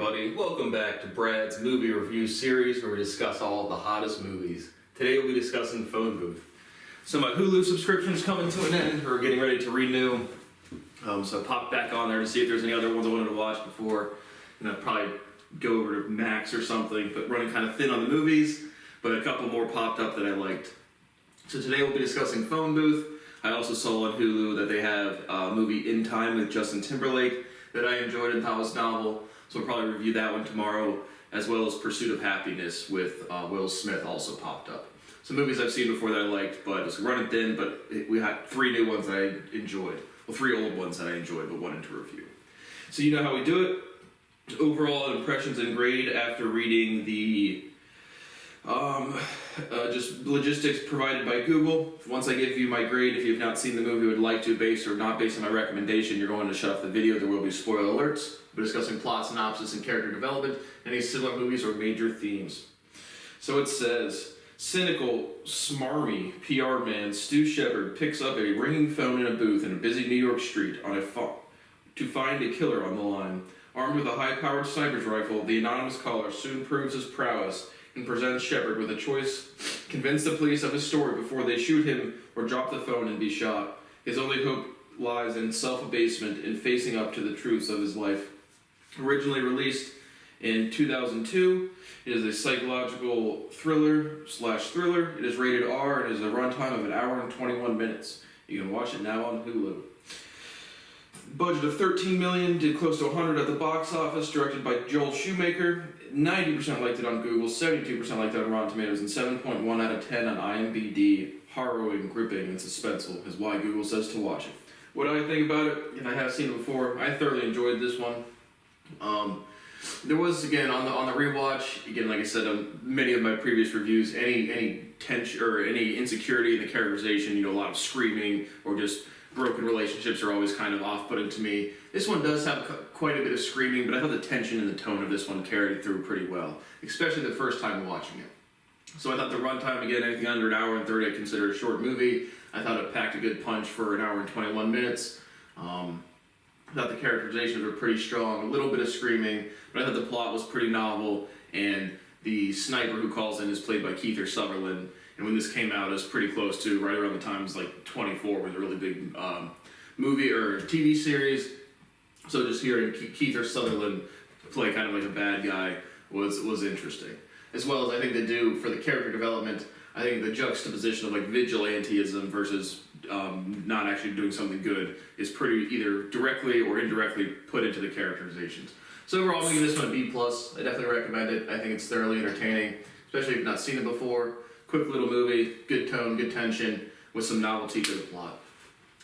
everybody. Welcome back to Brad's movie review series where we discuss all of the hottest movies. Today we'll be discussing Phone Booth. So my Hulu subscription is coming to an end. We're getting ready to renew. So I popped back on there to see if there's any other ones I wanted to watch before. And I'd probably go over to Max or something, but running kind of thin on the movies. But a couple more popped up that I liked. So today we'll be discussing Phone Booth. I also saw on Hulu that they have a movie In Time with Justin Timberlake that I enjoyed and thought was novel. So we'll probably review that one tomorrow, as well as Pursuit of Happiness with Will Smith also popped up. Some movies I've seen before that I liked, but it's running thin, but we had 3 new ones that I enjoyed. Well, 3 old ones that I enjoyed, but wanted to review. So you know how we do it. Overall impressions and grade after reading the just logistics provided by Google. Once I give you my grade, if you've not seen the movie, would like to, based or not based on my recommendation, you're going to shut off the video. There will be spoiler alerts. We're discussing plot, synopsis, and character development, any similar movies or major themes. So it says, cynical, smarmy PR man Stu Shepard picks up a ringing phone in a booth in a busy New York street to find a killer on the line. Armed with a high-powered sniper's rifle, the anonymous caller soon proves his prowess and presents Shepard with a choice: convince the police of his story before they shoot him or drop the phone and be shot. His only hope lies in self-abasement and facing up to the truths of his life. Originally released in 2002, it is a psychological thriller/thriller. It is rated R and is a runtime of 1 hour and 21 minutes. You can watch it now on Hulu. Budget of $13 million, did close to 100 at the box office, directed by Joel Schumacher. 90% liked it on Google, 72% liked it on Rotten Tomatoes, and 7.1 out of 10 on IMDb. Harrowing, gripping, and suspenseful is why Google says to watch it. What do I think about it? And I have seen it before. I thoroughly enjoyed this one. There was, again, on the rewatch, again, like I said, many of my previous reviews, any tension or any insecurity in the characterization, a lot of screaming or just broken relationships are always kind of off-putting to me. This one does have quite a bit of screaming, but I thought the tension and the tone of this one carried through pretty well, especially the first time watching it. So I thought the runtime, again, anything under 1 hour and 30 I consider a short movie. I thought it packed a good punch for 1 hour and 21 minutes. I thought the characterizations were pretty strong, a little bit of screaming, but I thought the plot was pretty novel, and the sniper who calls in is played by Kiefer Sutherland, and when this came out, it was pretty close to right around the times like 24 was a really big movie or TV series. So just hearing Kiefer Sutherland play kind of like a bad guy was interesting. As well as I think they do for the character development, I think the juxtaposition of like vigilanteism versus not actually doing something good is pretty either directly or indirectly put into the characterizations. So overall, I'm going to give this one a B+. I definitely recommend it. I think it's thoroughly entertaining, especially if you've not seen it before. Quick little movie, good tone, good tension, with some novelty to the plot.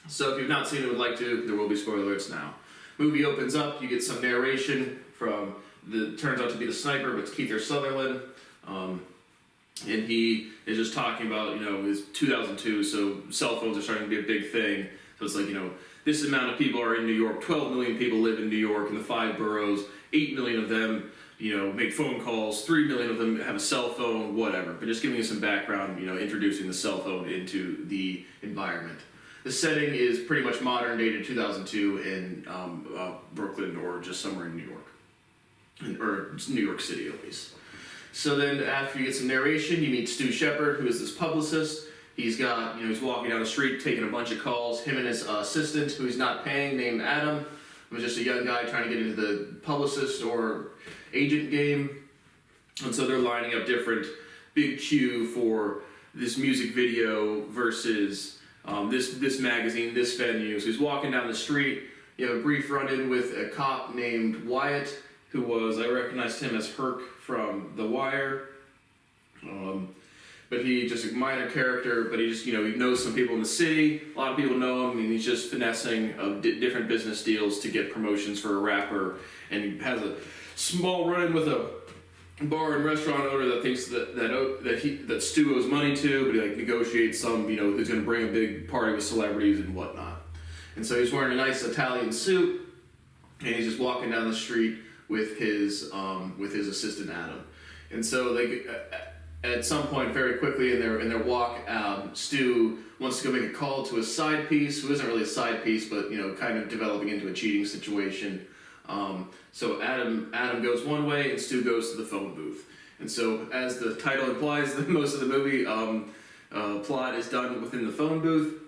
So if you've not seen it and would like to, there will be spoiler alerts now. Movie opens up, you get some narration from turns out to be the sniper, but it's Kiefer Sutherland. And he is just talking about, it's 2002, so cell phones are starting to be a big thing. So it's like, this amount of people are in New York, 12 million people live in New York in the 5 boroughs, 8 million of them, make phone calls, 3 million of them have a cell phone, whatever. But just giving you some background, introducing the cell phone into the environment. The setting is pretty much modern day to 2002 in Brooklyn or just somewhere in New York. Or New York City, at least. So then after you get some narration, you meet Stu Shepard, who is this publicist. He's got, he's walking down the street, taking a bunch of calls. Him and his assistant, who he's not paying, named Adam, was just a young guy trying to get into the publicist or agent game. And so they're lining up different big cue for this music video versus this magazine, this venue. So he's walking down the street. You have a brief run-in with a cop named Wyatt, who was, I recognized him as Herc from The Wire. But he just a minor character, but he just, he knows some people in the city. A lot of people know him, and he's just finessing different business deals to get promotions for a rapper. And he has a small run-in with a bar and restaurant owner that thinks that Stu owes money to, but he negotiates some, who's going to bring a big party with celebrities and whatnot. And so he's wearing a nice Italian suit, and he's just walking down the street with his assistant Adam. And so they at some point, very quickly in their walk, Stu wants to go make a call to a side piece, who isn't really a side piece, but kind of developing into a cheating situation. So Adam goes one way and Stu goes to the phone booth. And so, as the title implies, most of the movie plot is done within the phone booth.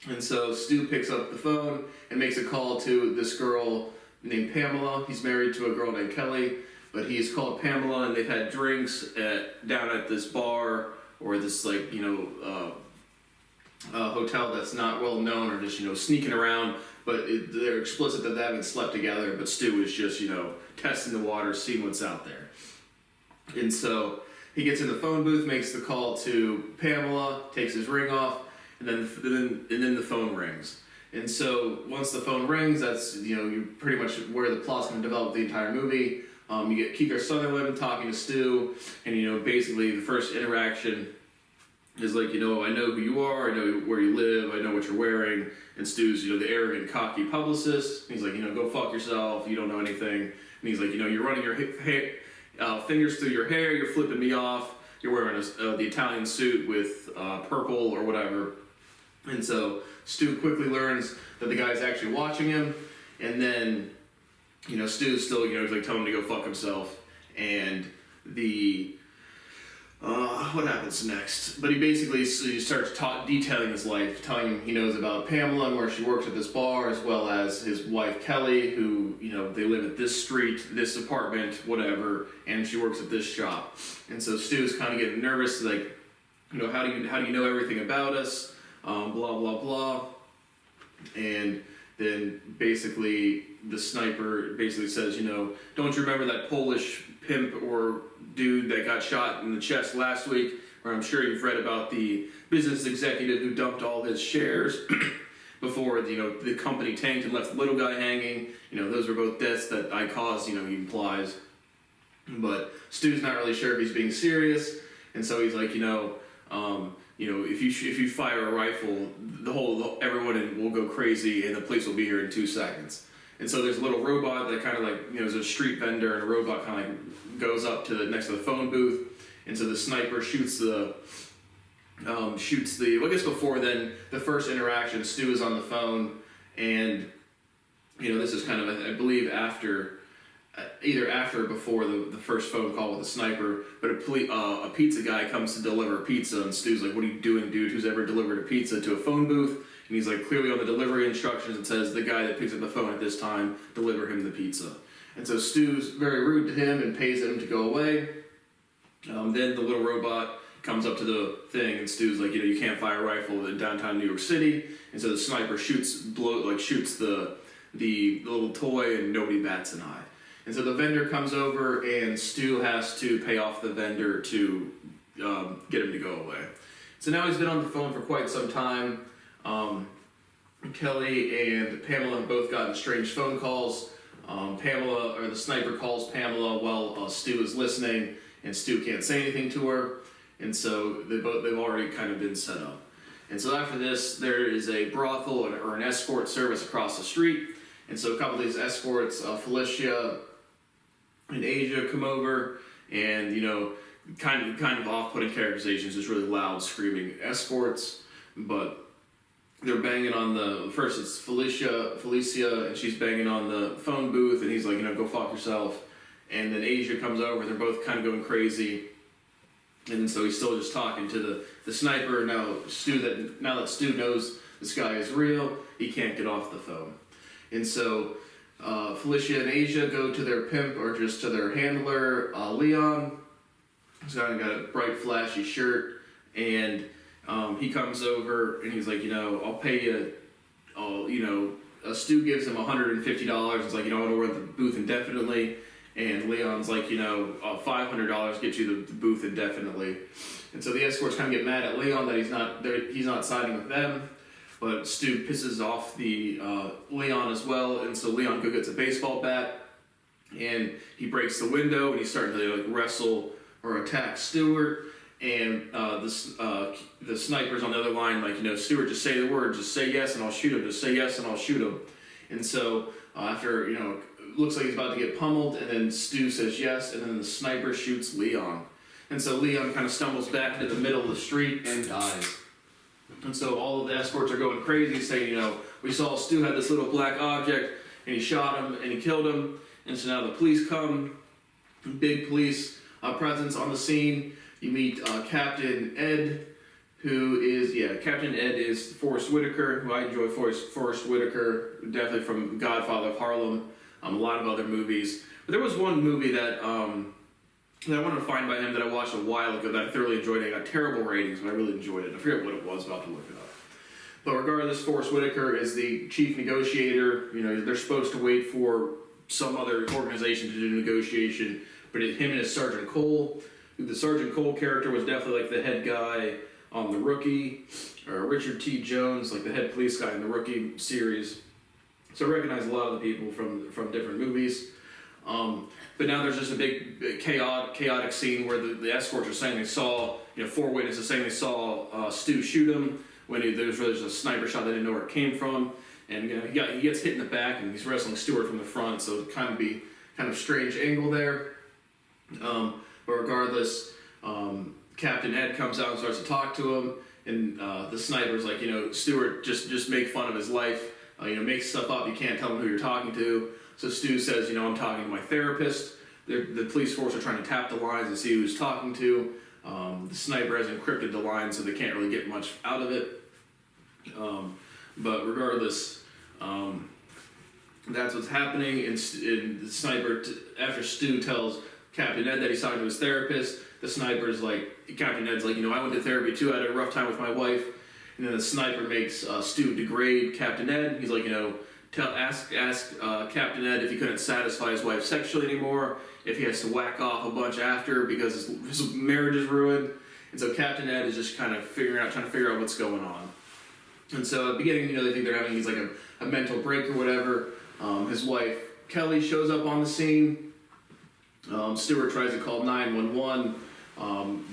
And so Stu picks up the phone and makes a call to this girl named Pamela. He's married to a girl named Kelly, but he's called Pamela, and they've had drinks down at this bar or this hotel that's not well known, or just sneaking around. But they're explicit that they haven't slept together. But Stu is just testing the water, seeing what's out there. And so he gets in the phone booth, makes the call to Pamela, takes his ring off, and then the phone rings. And so once the phone rings, that's you pretty much where the plot's going to develop the entire movie. You get Kiefer Sutherland talking to Stu, and basically the first interaction is like, I know who you are, I know where you live, I know what you're wearing. And Stu's the arrogant, cocky publicist. He's like, go fuck yourself, you don't know anything. And he's like, you're running your fingers through your hair, you're flipping me off, you're wearing the Italian suit with purple or whatever. And so Stu quickly learns that the guy's actually watching him, and then Stu's still he's like telling him to go fuck himself. And what happens next? But he basically starts detailing his life, telling him he knows about Pamela and where she works at this bar, as well as his wife Kelly, who they live at this street, this apartment, whatever, and she works at this shop. And so Stu's kind of getting nervous, like, how do you know everything about us? Blah blah blah. And then basically the sniper basically says, don't you remember that Polish pimp or dude that got shot in the chest last week? Or I'm sure you've read about the business executive who dumped all his shares before the company tanked and left the little guy hanging. Those were both deaths that I caused, he implies. But Stu's not really sure if he's being serious, and so he's like, if you fire a rifle, everyone will go crazy, and the police will be here in 2 seconds. And so there's a little robot that kind of there's a street vendor, and a robot kind of goes up to next to the phone booth, and so the sniper shoots I guess before then, the first interaction, Stu is on the phone, and this is kind of I believe either after or before the first phone call with the sniper, but a pizza guy comes to deliver pizza, and Stu's like, what are you doing, dude? Who's ever delivered a pizza to a phone booth? And he's like, clearly on the delivery instructions it says the guy that picks up the phone at this time, deliver him the pizza. And so Stu's very rude to him and pays him to go away. Then the little robot comes up to the thing, and Stu's like, you can't fire a rifle in downtown New York City. And so the sniper shoots the little toy, and nobody bats an eye. And so the vendor comes over, and Stu has to pay off the vendor to get him to go away. So now he's been on the phone for quite some time. Kelly and Pamela have both gotten strange phone calls. The sniper calls Pamela while Stu is listening, and Stu can't say anything to her. And so they've already kind of been set up. And so after this, there is a brothel or an escort service across the street. And so a couple of these escorts, Felicia and Asia, come over, and kind of off-putting characterizations, just really loud, screaming escorts. But they're banging on first it's Felicia, and she's banging on the phone booth, and he's like, go fuck yourself. And then Asia comes over, and they're both kind of going crazy. And so he's still just talking to the sniper. Now that Stu knows this guy is real, he can't get off the phone. And so Felicia and Asia go to their pimp, or just to their handler, Leon. He's got a bright, flashy shirt, and he comes over, and he's like, I'll pay you, Stu gives him $150. It's like, I want to run the booth indefinitely. And Leon's like, $500 gets you the booth indefinitely. And so the escorts kind of get mad at Leon that he's not siding with them. But Stu pisses off the Leon as well, and so Leon gets a baseball bat, and he breaks the window, and he's starting to wrestle or attack Stewart. And the sniper's on the other line, Stewart, just say the word, just say yes and I'll shoot him, just say yes and I'll shoot him. And so after looks like he's about to get pummeled, and then Stu says yes, and then the sniper shoots Leon. And so Leon kind of stumbles back into the middle of the street and dies. And so all of the escorts are going crazy, saying, we saw Stu had this little black object, and he shot him and he killed him. And so now the police come, big police presence on the scene. You meet Captain Ed, Captain Ed is Forrest Whitaker, who I enjoy. Forrest Whitaker, definitely from Godfather of Harlem, a lot of other movies. But there was one movie that that I wanted to find by him that I watched a while ago that I thoroughly enjoyed. It got terrible ratings, but I really enjoyed it. I forget what it was, about to look it up. But regardless, Forrest Whitaker is the chief negotiator. You know, they're supposed to wait for some other organization to do negotiation, but him and his Sergeant Cole, the Sergeant Cole character was definitely like the head guy on The Rookie, or Richard T. Jones, like the head police guy in The Rookie series. So I recognize a lot of the people from different movies. But now there's just a big chaotic scene where the escorts are saying they saw, 4 witnesses saying they saw Stu shoot him when there's a sniper shot they didn't know where it came from, and he gets hit in the back and he's wrestling Stewart from the front, so it kind of strange angle there. But regardless, Captain Ed comes out and starts to talk to him, and the sniper's like, Stewart, just make fun of his life, make stuff up, you can't tell him who you're talking to. So Stu says, I'm talking to my therapist. The police force are trying to tap the lines and see who he's talking to. The sniper has encrypted the lines, so they can't really get much out of it. But regardless, that's what's happening. And the sniper, after Stu tells Captain Ed that he's talking to his therapist, the sniper's like, Captain Ed's like, I went to therapy too. I had a rough time with my wife. And then the sniper makes Stu degrade Captain Ed. He's like, ask Captain Ed if he couldn't satisfy his wife sexually anymore, if he has to whack off a bunch after because his marriage is ruined. And so Captain Ed is just kind of trying to figure out what's going on. And so at the beginning, they think they're having like a mental break or whatever. His wife Kelly shows up on the scene. Stewart tries to call 911.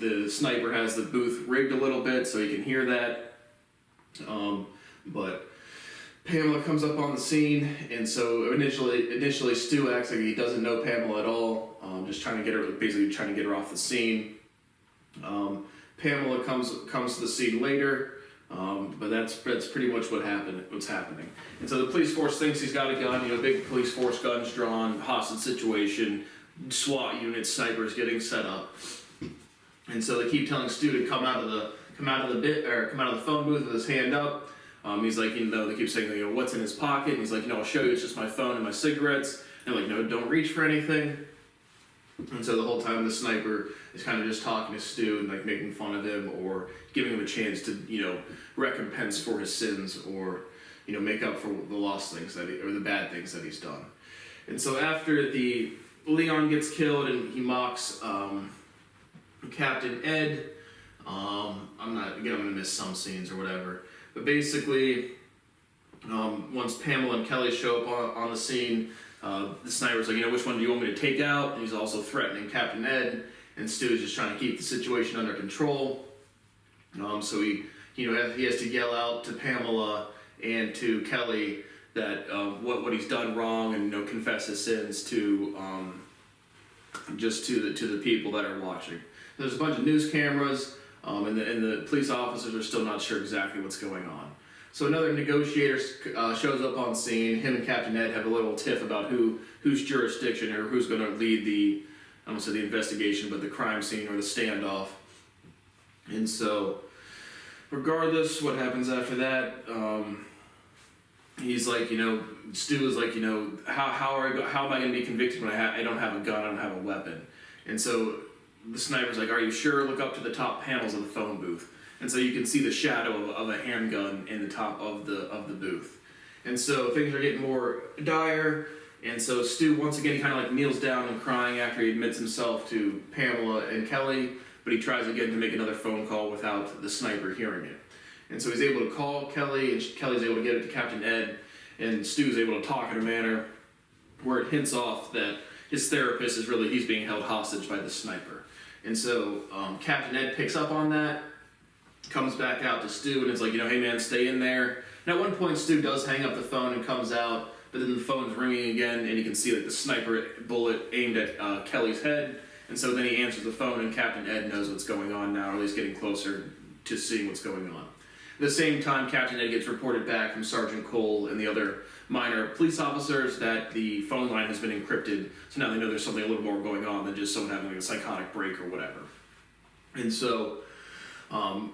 The sniper has the booth rigged a little bit so he can hear that. But Pamela comes up on the scene, and so initially Stu acts like he doesn't know Pamela at all, just trying to get her off the scene. Pamela comes to the scene later, but that's pretty much what's happening. And so the police force thinks he's got a gun, big police force, guns drawn, hostage situation, SWAT units, snipers getting set up. And so they keep telling Stu to come out of the phone booth with his hand up. He's like, they keep saying, what's in his pocket? And he's like, I'll show you, it's just my phone and my cigarettes. And they're like, no, don't reach for anything. And so the whole time the sniper is kind of just talking to Stu and like making fun of him or giving him a chance to, recompense for his sins or, make up for the lost things or the bad things that he's done. And so after Leon gets killed and he mocks Captain Ed, I'm gonna miss some scenes or whatever. But basically, once Pamela and Kelly show up on the scene, the sniper's like, which one do you want me to take out? And he's also threatening Captain Ed, and Stu is just trying to keep the situation under control. So he has to yell out to Pamela and to Kelly that what he's done wrong and confess his sins to the people that are watching. There's a bunch of news cameras. And the police officers are still not sure exactly what's going on. So another negotiator shows up on scene. Him and Captain Ed have a little tiff about whose jurisdiction or who's going to lead I don't say the investigation, but the crime scene or the standoff. And so, regardless, what happens after that, he's like, Stu is like, how am I going to be convicted when I don't have a gun, I don't have a weapon? And so the sniper's like, are you sure? Look up to the top panels of the phone booth. And so you can see the shadow of a handgun in the top of the booth. And so things are getting more dire. And so Stu, once again, he kind of like kneels down and crying after he admits himself to Pamela and Kelly, but he tries again to make another phone call without the sniper hearing it. And so he's able to call Kelly, and Kelly's able to get it to Captain Ed, and Stu's able to talk in a manner where it hints off that his therapist he's being held hostage by the sniper. And so Captain Ed picks up on that, comes back out to Stu, and is like, hey man, stay in there. And at one point, Stu does hang up the phone and comes out, but then the phone's ringing again, and you can see like the sniper bullet aimed at Kelly's head. And so then he answers the phone, and Captain Ed knows what's going on now, or at least getting closer to seeing what's going on. At the same time, Captain Ed gets reported back from Sergeant Cole and the other minor police officers that the phone line has been encrypted, so now they know there's something a little more going on than just someone having like a psychotic break or whatever. And so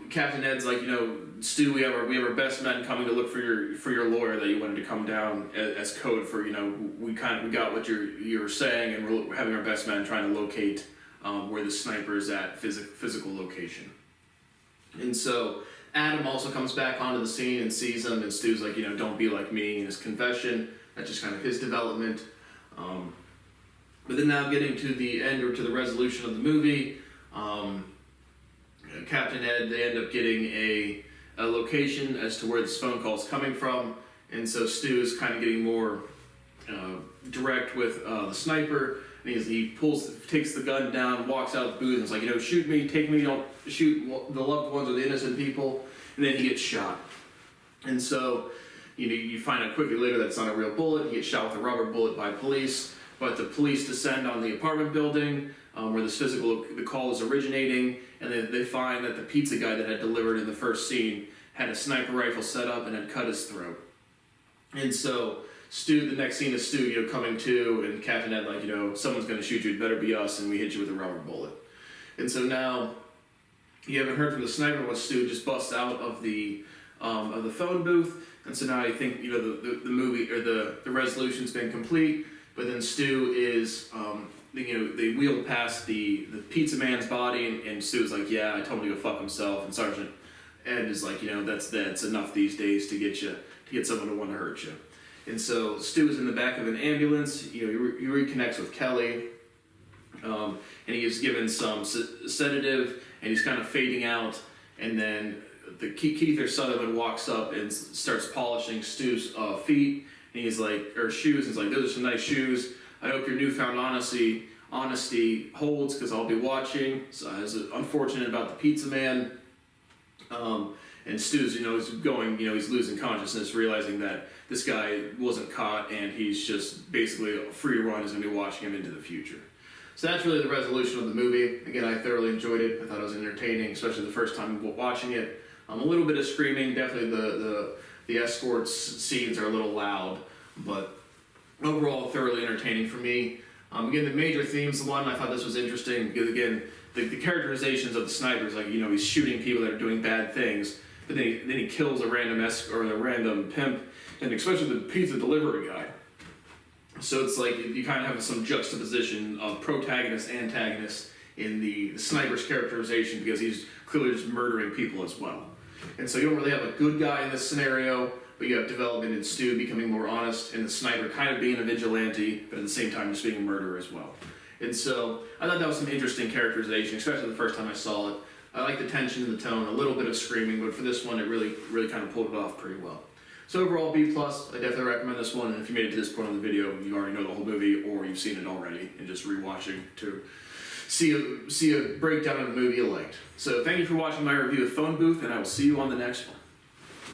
Captain Ed's like, Stu, we have our best men coming to look for your lawyer that you wanted to come down as code for, we got what you're saying, and we're having our best men trying to locate where the sniper is at, physical location. And so Adam also comes back onto the scene and sees him, and Stu's like, don't be like me, in his confession. That's just kind of his development. But then now getting to the end, or to the resolution of the movie, Captain Ed, they end up getting a location as to where this phone call is coming from, and so Stu is kind of getting more direct with the sniper, and he takes the gun down, walks out of the booth, and is like, shoot me, take me, don't shoot the loved ones or the innocent people, and then he gets shot. And so you find out quickly later that's not a real bullet. He gets shot with a rubber bullet by police, but the police descend on the apartment building where the call is originating, and they find that the pizza guy that had delivered in the first scene had a sniper rifle set up and had cut his throat. And so Stu, the next scene is Stu, coming to, and Captain Ed like, someone's going to shoot you, it better be us, and we hit you with a rubber bullet. And so now you haven't heard from the sniper, but Stu just busts out of the phone booth, and so now I think the movie or the resolution's been complete. But then Stu is they wheel past the pizza man's body, and Stu's like, yeah, I told him to go fuck himself, and Sergeant Ed is like, that's enough these days to get someone to want to hurt you. And so Stu is in the back of an ambulance. He reconnects with Kelly, and he is given some sedative, and he's kind of fading out. And then Keith Sutherland walks up and starts polishing Stu's feet, and he's like, or shoes. And he's like, those are some nice shoes. I hope your newfound honesty holds, because I'll be watching. So I was unfortunate about the pizza man. And Stu's, is going, he's losing consciousness, realizing that this guy wasn't caught, and he's just basically free to run. Is going to be watching him into the future. So that's really the resolution of the movie. Again, I thoroughly enjoyed it. I thought it was entertaining, especially the first time watching it. A little bit of screaming. Definitely the escort scenes are a little loud, but overall thoroughly entertaining for me. Again, the major themes, I thought this was interesting because, again, the characterizations of the snipers, like, he's shooting people that are doing bad things, but then he kills a random pimp, and especially the pizza delivery guy. So it's like you kind of have some juxtaposition of protagonist, antagonist in the sniper's characterization, because he's clearly just murdering people as well. And so you don't really have a good guy in this scenario, but you have development in Stu becoming more honest, and the sniper kind of being a vigilante, but at the same time just being a murderer as well. And so I thought that was some interesting characterization, especially the first time I saw it. I like the tension and the tone, a little bit of screaming, but for this one it really kind of pulled it off pretty well. So overall, B+, I definitely recommend this one, and if you made it to this point in the video, you already know the whole movie, or you've seen it already, and just rewatching to see a breakdown of the movie you liked. So thank you for watching my review of Phone Booth, and I will see you on the next one.